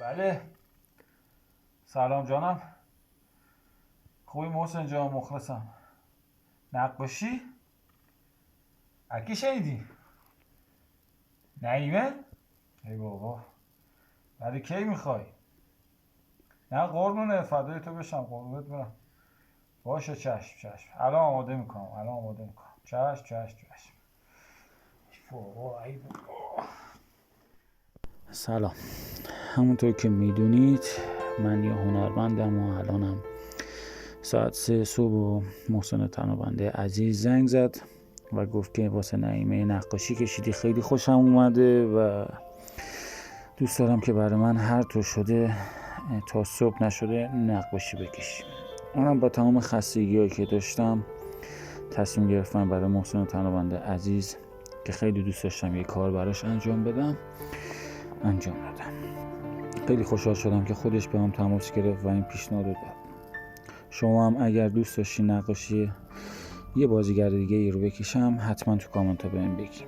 بله. سلام جانم. خوبی محسن جان؟ مخلصم. نقاشی؟ اکی شنیدی؟ نعیمه؟ ای بابا، ولی کی میخوای؟ نه قربونه، فدای تو بشم، قربونت برم. باشه، چشم. الان آماده میکنم. چشم. بابا ای بابا. سلام. همونطور که میدونید من یه هنرمندم و الانم ساعت 3 صبح و محسن تنابنده عزیز زنگ زد و گفت که واسه نعیمه نقاشی کشیدی، خیلی خوشم اومده و دوست دارم که برای من هر طور شده تا صبح نشده نقاشی بکشی. اونم با تمام خستگی‌هایی که داشتم تصمیم گرفتم برای محسن تنابنده عزیز که خیلی دوست داشتم یه کار براش انجام دادم. خیلی خوشحال شدم که خودش به هم تماس گرفت و این پیشنهاد داد. شما هم اگر دوست داشتی نقاشی یه بازیگر دیگه ای رو بکشم، حتما تو کامنت ها بهم بگی.